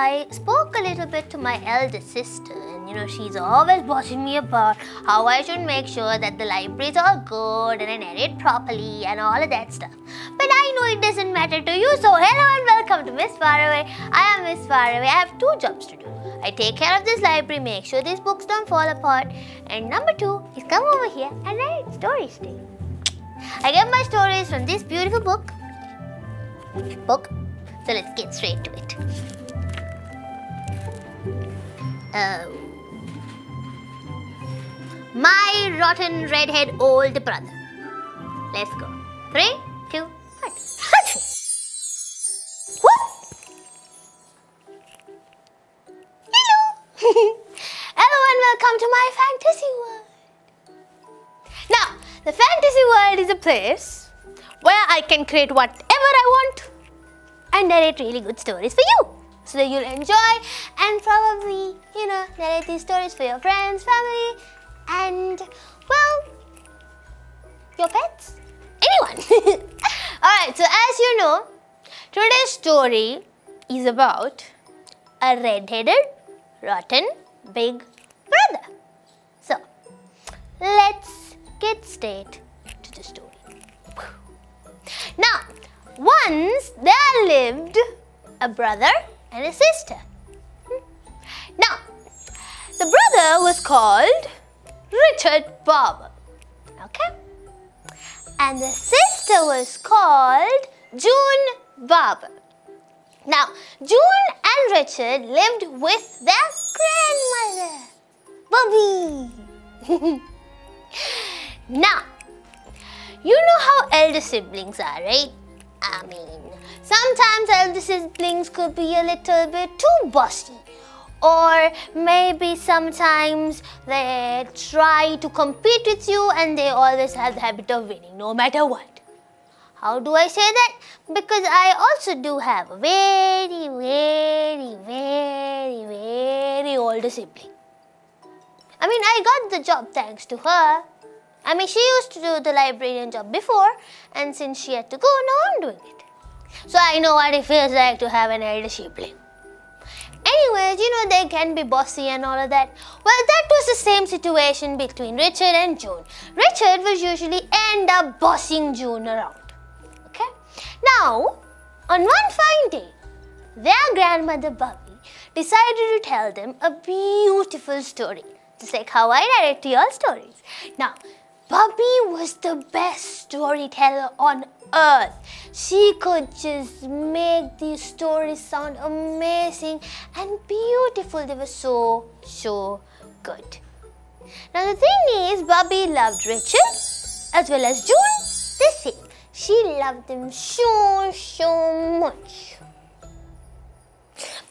I spoke a little bit to my elder sister, and she's always bossing me about how I should make sure that the libraries are good and I narrate properly and all of that stuff. But I know it doesn't matter to you, so hello and welcome to Miss Faraway. I am Miss Faraway. I have 2 jobs to do. I take care of this library, make sure these books don't fall apart, and number 2 is come over here and write stories to you. I get my stories from this beautiful book. So let's get straight to it. My rotten redhead old brother. Let's go. 3, 2, 1. Hello! Hello and welcome to my fantasy world. Now, the fantasy world is a place where I can create whatever I want and narrate really good stories for you, so that you'll enjoy and probably, narrate these stories for your friends, family, and, well, your pets, anyone. Alright, so as you know, today's story is about a red-headed, rotten, big brother. So, let's get straight to the story. Now, once there lived a brother and a sister. Now, the brother was called Richard Barber, okay? And the sister was called June Barber. Now, June and Richard lived with their grandmother, Bobby. Now, you know how elder siblings are, right? I mean, sometimes elder siblings could be a little bit too bossy. Or maybe sometimes they try to compete with you and they always have the habit of winning, no matter what. How do I say that? Because I also do have a very, very, very, very older sibling. I mean, I got the job thanks to her. I mean, she used to do the librarian job before, and since she had to go, now I'm doing it. So I know what it feels like to have an elder sibling. Anyways, they can be bossy and all of that. Well, that was the same situation between Richard and June. Richard was usually end up bossing June around. Okay? Now, on one fine day, their grandmother Bobby decided to tell them a beautiful story. Just like how I narrate to your stories. Now, Bobby was the best storyteller on earth. She could just make these stories sound amazing and beautiful. They were so good. Now the thing is, Bobby loved Richard as well as June the same. She loved them so much.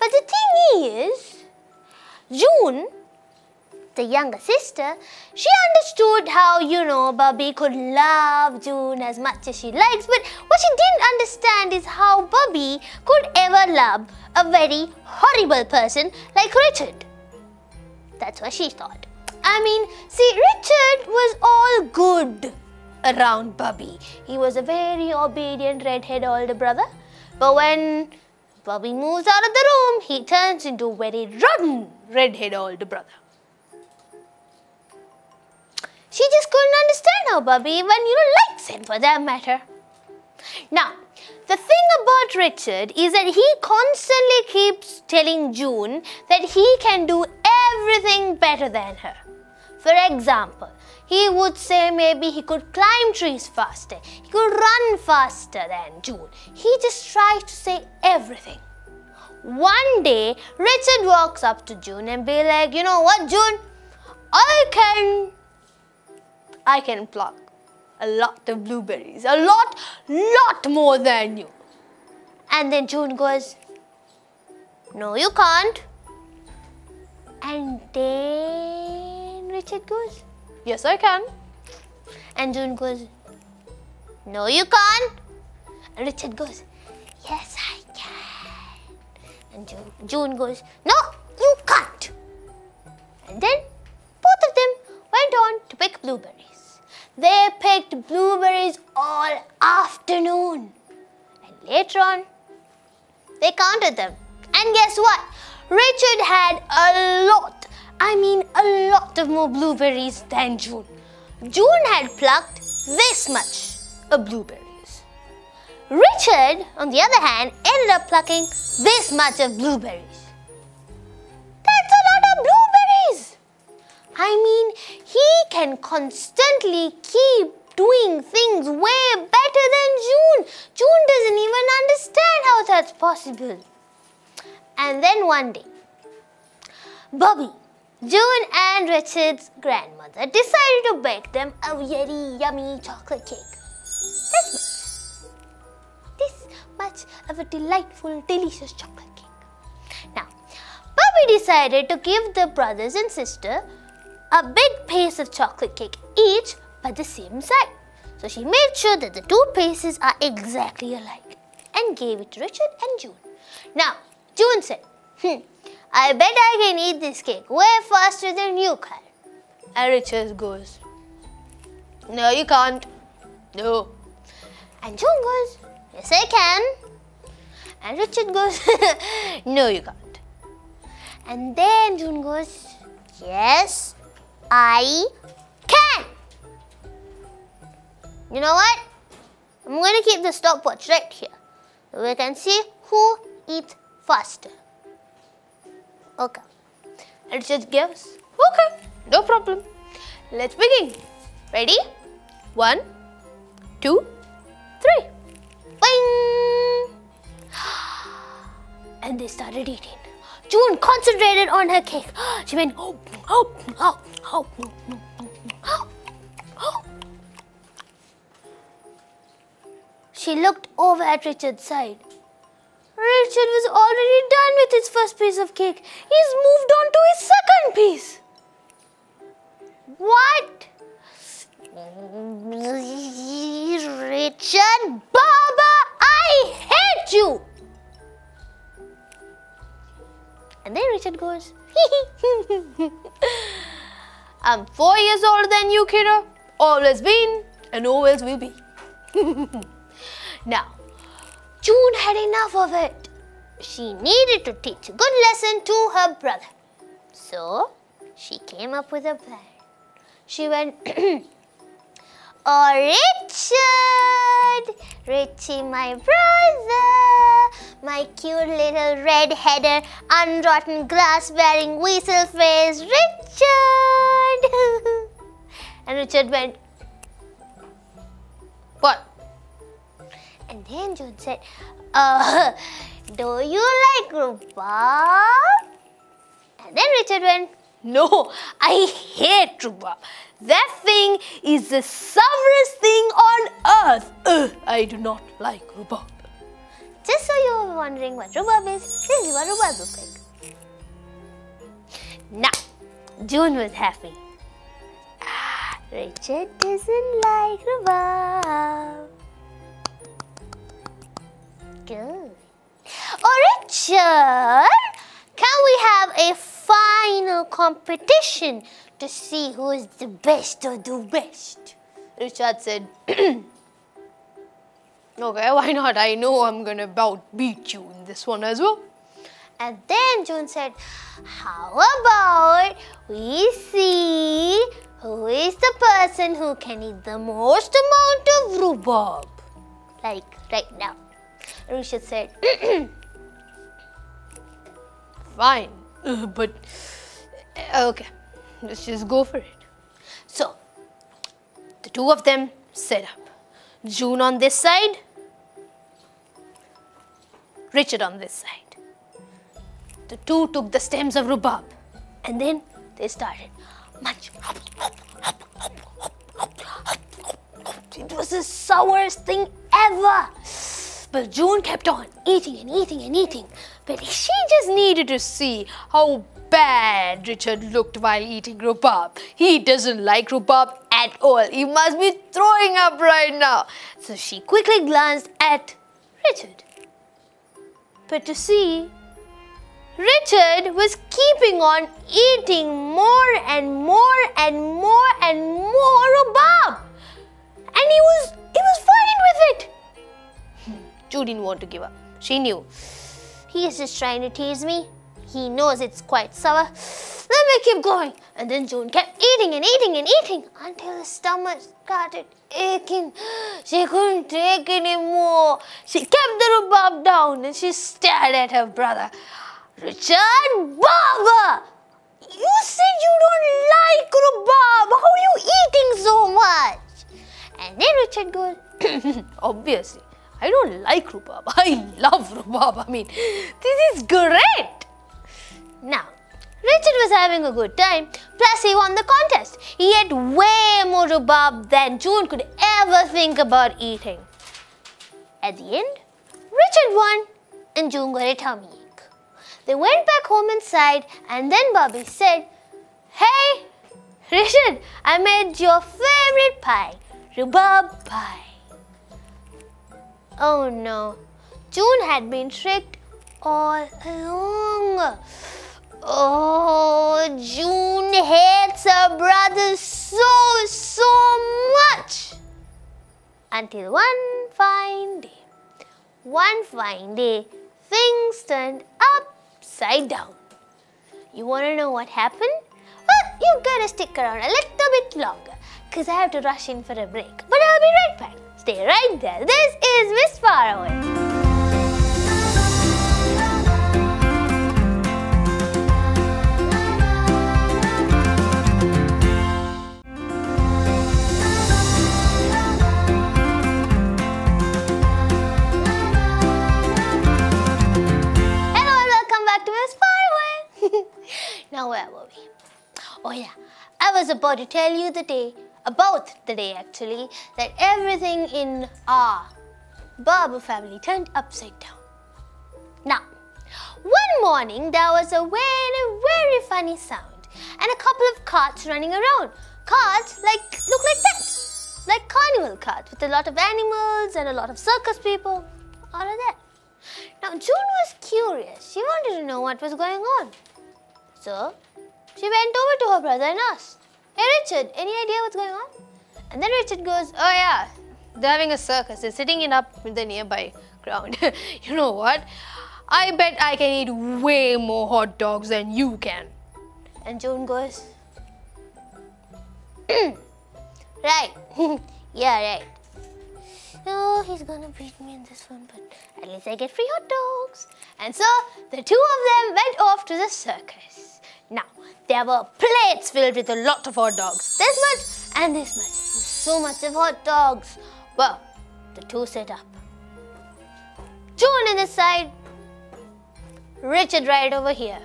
But the thing is, June, the younger sister, she understood how, Bobby could love June as much as she likes, but what she didn't understand is how Bobby could ever love a very horrible person like Richard. That's what she thought. I mean, see, Richard was all good around Bobby. He was a very obedient redhead older brother, but when Bobby moves out of the room, he turns into a very rotten redhead older brother. She just couldn't understand how Bobby even, likes him for that matter. Now, the thing about Richard is that he constantly keeps telling June that he can do everything better than her. For example, he would say maybe he could climb trees faster, he could run faster than June. He just tries to say everything. One day, Richard walks up to June and be like, you know what, June? I can pluck a lot of blueberries, a lot more than you. And then June goes, no, you can't. And then Richard goes, yes, I can. And June goes, no, you can't. And Richard goes, yes, I can. And June goes, no, you can't. And then both of them went on to pick blueberries. They picked blueberries all afternoon. And later on, they counted them. And guess what? Richard had a lot of more blueberries than June. June had plucked this much of blueberries. Richard, on the other hand, ended up plucking this much of blueberries. That's a lot of blueberries! He can constantly keep doing things way better than June. June doesn't even understand how that's possible. And then one day, Bobby, June and Richard's grandmother decided to bake them a very yummy chocolate cake. This much of a delightful, delicious chocolate cake. Now, Bobby decided to give the brothers and sister a big piece of chocolate cake each, but the same size. So she made sure that the two pieces are exactly alike and gave it to Richard and June. Now, June said, I bet I can eat this cake way faster than you can. And Richard goes, no, you can't. No. And June goes, yes, I can. And Richard goes, no, you can't. And then June goes, yes, I can. You know what? I'm going to keep the stopwatch right here so we can see who eats faster. Okay. And Richard gives, okay, no problem. Let's begin. Ready? 1, 2, 3. Bing! And they started eating. June concentrated on her cake. She went, She looked over at Richard's side. Richard was already done with his first piece of cake. He's moved on to his second piece. What? Richard, Baba, I hate you. And then Richard goes, I'm 4 years older than you, kiddo. Always been and always will be. Now, June had enough of it. She needed to teach a good lesson to her brother. So, she came up with a plan. She went, oh, Richard, Richie, my brother, my cute little red-headed, unrotten, glass-bearing, weasel-faced Richard. And Richard went, what? And then June said, do you like rhubarb? And then Richard went, no, I hate rhubarb. That thing is the sourest thing on earth. I do not like rhubarb. Just so you were wondering what rhubarb is, this is what rhubarb looks like. Now, June was happy. Richard doesn't like rhubarb. Good. Oh, Richard, can we have a final competition to see who is the best of the best? Richard said, okay, why not? I know I'm going to about beat you in this one as well. And then June said, how about we see who is the person who can eat the most amount of rhubarb? Like right now. Richard said, fine, but okay, let's just go for it. So, the two of them set up. June on this side, Richard on this side. The two took the stems of rhubarb and then they started munch. It was the sourest thing ever. But June kept on eating and eating and eating. But she just needed to see how bad Richard looked while eating rhubarb. He doesn't like rhubarb at all. He must be throwing up right now. So she quickly glanced at Richard. But to see, Richard was keeping on eating more and more and more and more rhubarb. And he was fine with it. June didn't want to give up. She knew. He is just trying to tease me. He knows it's quite sour. Let me keep going. And then June kept eating and eating and eating until her stomach started aching. She couldn't take anymore. She kept the rhubarb down and she stared at her brother. Richard, Baba! You said you don't like rhubarb. How are you eating so much? And then Richard goes, obviously, I don't like rhubarb. I love rhubarb. I mean, this is great. Now, Richard was having a good time, plus he won the contest. He ate way more rhubarb than June could ever think about eating. At the end, Richard won and June got a tummy ache. They went back home inside and then Bobby said, "Hey, Richard, I made your favorite pie, rhubarb pie." Oh no, June had been tricked all along. Oh, June hates her brother so much. Until one fine day, things turned upside down. You want to know what happened? Well, you gotta stick around a little bit longer, because I have to rush in for a break. But I'll be right back. Stay right there. This is Miss Faraway. Now where were we? Oh yeah, I was about to tell you the day actually, that everything in our Babu family turned upside down. Now, one morning there was a very funny sound and a couple of carts running around. Carts look like that, like carnival carts with a lot of animals and a lot of circus people, all of that. Now June was curious. She wanted to know what was going on. So, she went over to her brother and asked, "Hey Richard, any idea what's going on?" And then Richard goes, "Oh yeah, they're having a circus. They're sitting it up in the nearby ground." You know what? I bet I can eat way more hot dogs than you can. And June goes, "Right, yeah, right. No, he's gonna beat me in this one, but at least I get free hot dogs." And so, the two of them went off to the circus. Now, there were plates filled with a lot of hot dogs. This much and this much. So much of hot dogs. Well, the two set up. June on this side, Richard right over here.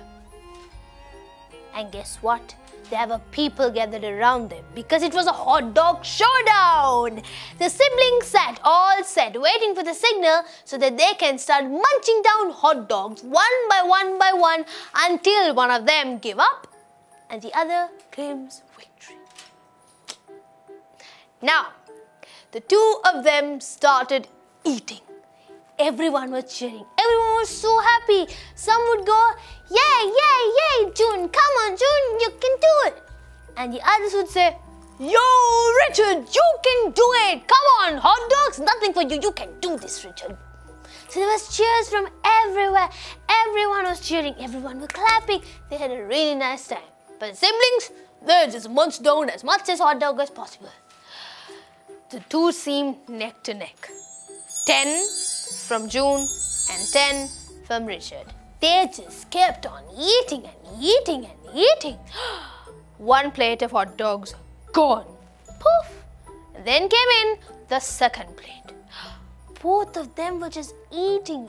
And guess what? There were people gathered around them because it was a hot dog showdown. The siblings sat all set waiting for the signal so that they can start munching down hot dogs one by one until one of them give up and the other claims victory. Now, the two of them started eating. Everyone was cheering. Everyone was so happy. Some would go, "Yay, yay, yay, June, come on, June, you can do it." And the others would say, "Yo, Richard, you can do it. Come on, hot dogs, nothing for you. You can do this, Richard." So there was cheers from everywhere. Everyone was cheering. Everyone was clapping. They had a really nice time. But the siblings, they just munched down as much as hot dog as possible. The two seemed neck to neck. 10 from June and 10 from Richard. They just kept on eating and eating and eating. One plate of hot dogs gone. Poof! And then came in the second plate. Both of them were just eating.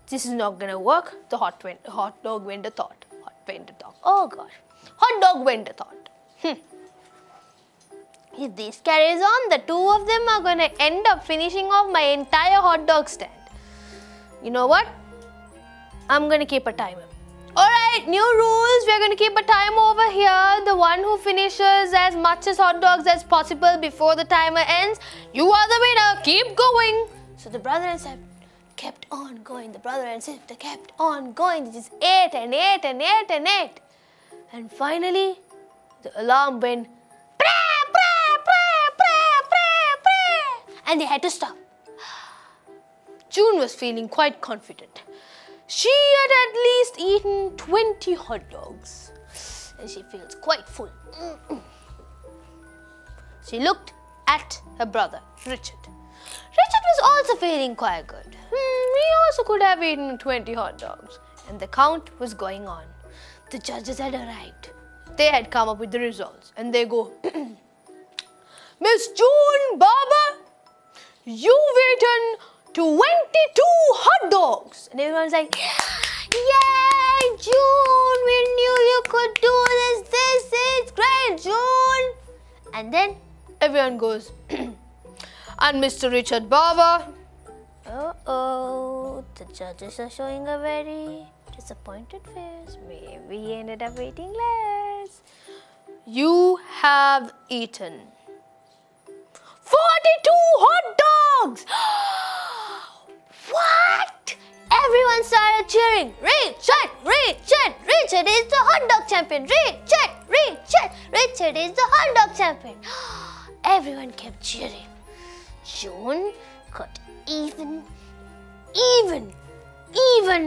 This is not gonna work, the hot dog vendor thought. Oh God. Hot dog vendor thought. If this carries on, the two of them are going to end up finishing off my entire hot dog stand. You know what? I'm going to keep a timer. Alright, new rules. We're going to keep a timer over here. The one who finishes as much as hot dogs as possible before the timer ends, you are the winner. Keep going. So the brother and sister kept on going. The brother and sister kept on going. They just ate and ate and ate and ate. And finally, the alarm went. And they had to stop. June was feeling quite confident. She had at least eaten 20 hot dogs and she feels quite full. She looked at her brother, Richard. Richard was also feeling quite good. He also could have eaten 20 hot dogs. And the count was going on. The judges had arrived. They had come up with the results. And they go, Miss June Barber, you've eaten 22 hot dogs. And everyone's like, yay, June, we knew you could do this. This is great, June. And then everyone goes, and Mr. Richard Barber. Uh-oh, the judges are showing a very disappointed face. Maybe he ended up eating less. You have eaten 42 hot dogs! What? Everyone started cheering. Richard, Richard, Richard is the hot dog champion. Richard, Richard, Richard is the hot dog champion. Everyone kept cheering. June got even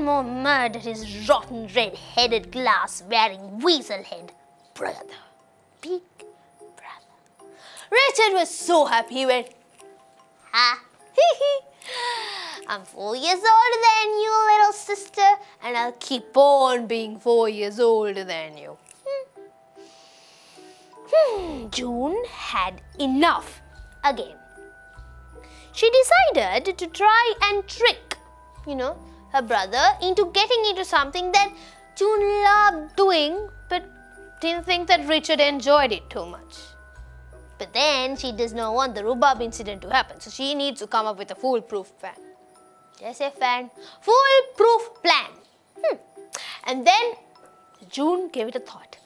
more mad at his rotten red-headed glass-wearing weasel-head brother. Big brother. Richard was so happy. He went, ha, hee hee. I'm 4 years older than you, little sister, and I'll keep on being 4 years older than you. June had enough again. She decided to try and trick, her brother into getting into something that June loved doing, but didn't think that Richard enjoyed it too much. But then she does not want the rhubarb incident to happen, so she needs to come up with a foolproof plan. Just a fan. Foolproof plan. And then June gave it a thought.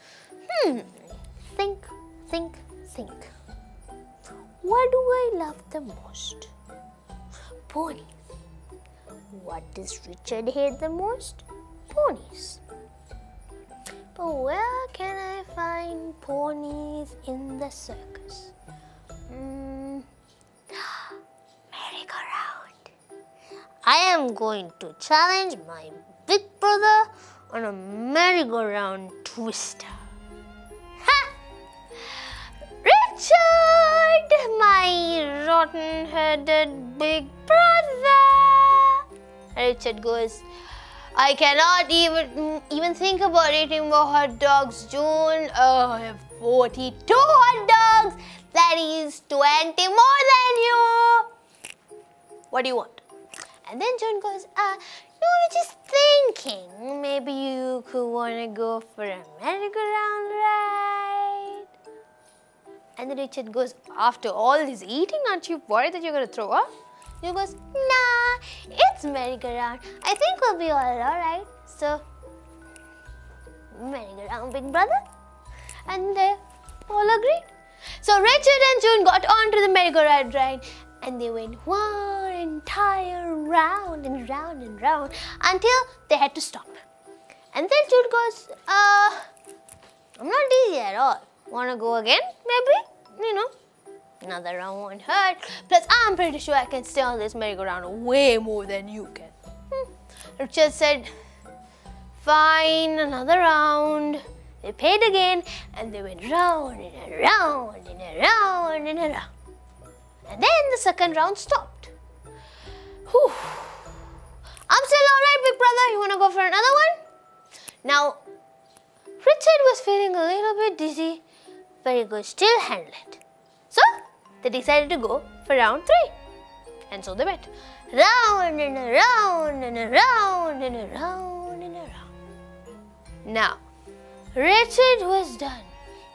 Think. What do I love the most? Ponies. What does Richard hate the most? Ponies. But where can I find ponies in the circus? Merry-go-round. I am going to challenge my big brother on a merry-go-round twister. Ha! Richard, my rotten-headed big brother. Richard goes, I cannot even think about eating more hot dogs, June. Oh, I have 42 hot dogs. That is 20 more than you. What do you want? And then June goes, no, I'm just thinking. Maybe you could want to go for a merry-go-round ride. And then Richard goes, after all this eating, aren't you worried that you're going to throw up? He goes, nah, it's merry-go-round. I think we'll be all right. So, merry-go-round, big brother. And they all agreed. So, Richard and June got onto the merry-go-round ride. And they went one entire round and round and round until they had to stop. And then June goes, I'm not dizzy at all. Want to go again, maybe? Another round won't hurt. Plus, I'm pretty sure I can stay on this merry-go-round way more than you can. Richard said, fine, another round. They paid again, and they went round and around and around and around. And then the second round stopped. Whew. I'm still alright, big brother. You want to go for another one? Now, Richard was feeling a little bit dizzy, but he could still handle it. So, they decided to go for round 3. And so they went round and around and around and around and around. Now, Richard was done.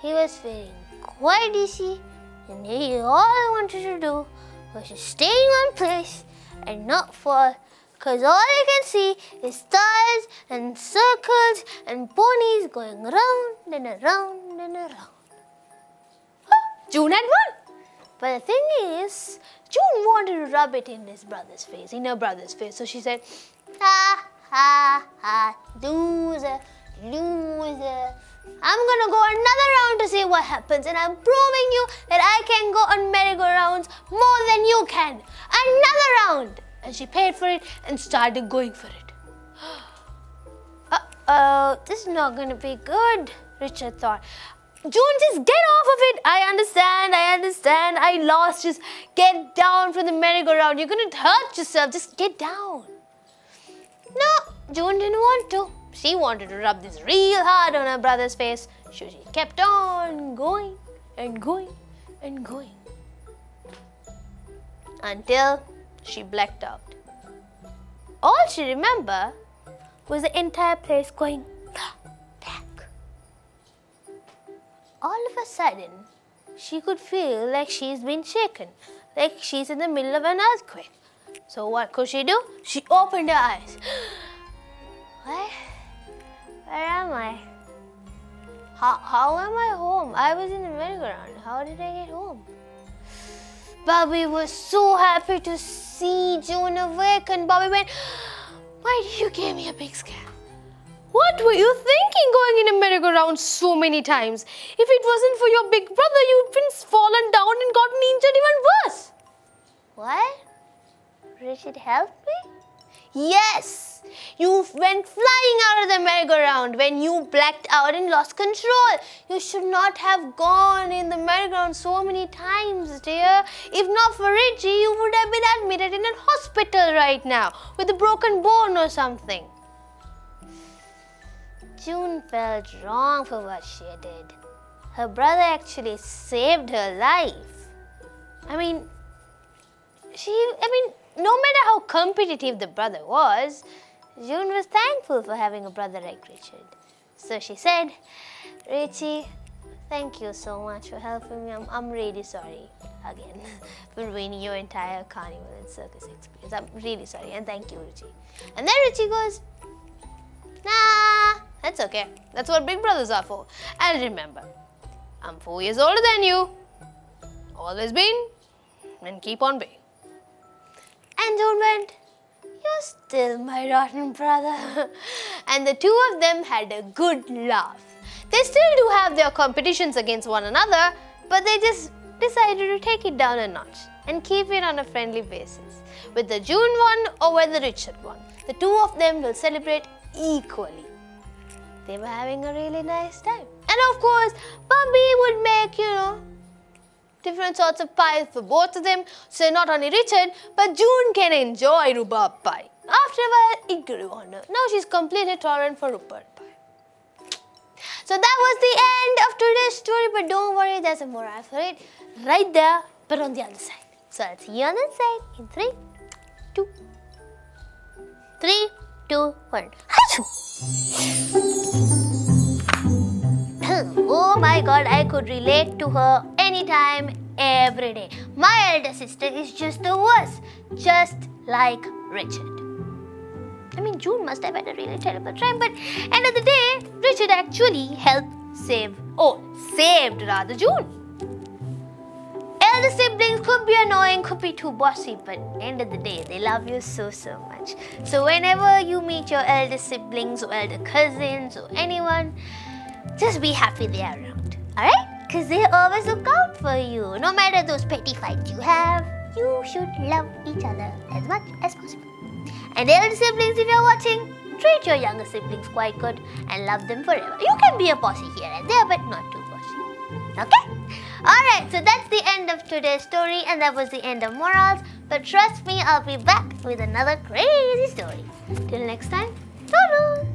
He was feeling quite dizzy, and all he wanted to do was to stay in one place and not fall, because all he can see is stars and circles and ponies going round and around and around. June had won. But the thing is, June wanted to rub it in her brother's face. So she said, ha, ha, ha, loser, loser. I'm going to go another round to see what happens. And I'm proving you that I can go on merry-go-rounds more than you can. Another round. And she paid for it and started going for it. oh, this is not going to be good, Richard thought. June, just get off of it. I understand. I lost. Just get down from the merry-go-round. You're going to hurt yourself. Just get down. No, June didn't want to. She wanted to rub this real hard on her brother's face. So she kept on going and going and going. Until she blacked out. All she remembered was the entire place going black. All of a sudden, she could feel like she's been shaken, like she's in the middle of an earthquake. So what could she do? She opened her eyes. What? Where am I? How am I home? I was in the merry-go-round. How did I get home? Bobby was so happy to see June awake, and Bobby went, why did you give me a big scare? What were you thinking going in a merry-go-round so many times? If it wasn't for your big brother, you'd been fallen down and gotten injured even worse. What? Richard helped me? Yes! You went flying out of the merry-go-round when you blacked out and lost control. You should not have gone in the merry-go-round so many times, dear. If not for Richie, you would have been admitted in a hospital right now with a broken bone or something. June felt wrong for what she did. Her brother actually saved her life. I mean, no matter how competitive the brother was, June was thankful for having a brother like Richard. So she said, Richie, thank you so much for helping me. I'm really sorry again for ruining your entire carnival and circus experience. I'm really sorry, and thank you, Richie. And then Richie goes, nah, that's okay. That's what big brothers are for. And remember, I'm 4 years older than you. Always been, and keep on being. And June went, you're still my rotten brother. And the two of them had a good laugh. They still do have their competitions against one another, but they just decided to take it down a notch and keep it on a friendly basis. With the June one or with the Richard one, the two of them will celebrate equally. They were having a really nice time. And of course, Bobby would make, different sorts of pies for both of them. So not only Richard, but June can enjoy rhubarb pie. After a while, it grew on her. Now she's completely tolerant for rhubarb pie. So that was the end of today's story. But don't worry, there's a moral for it right there, but on the other side. So I'll see you on the other side in 3, 2, 1. Oh my God, I could relate to her anytime, every day. My elder sister is just the worst, just like Richard. I mean, June must have had a really terrible time, but end of the day, Richard actually helped saved June. Elder siblings could be annoying, could be too bossy, but end of the day, they love you so much. So whenever you meet your elder siblings or elder cousins or anyone, just be happy they are around, alright? Because they always look out for you. No matter those petty fights you have, you should love each other as much as possible. And elder siblings, if you're watching, treat your younger siblings quite good and love them forever. You can be a bossy here and there, but not too bossy. Okay? Alright, so that's the end of today's story, and that was the end of morals. But trust me, I'll be back with another crazy story. Till next time, toodles!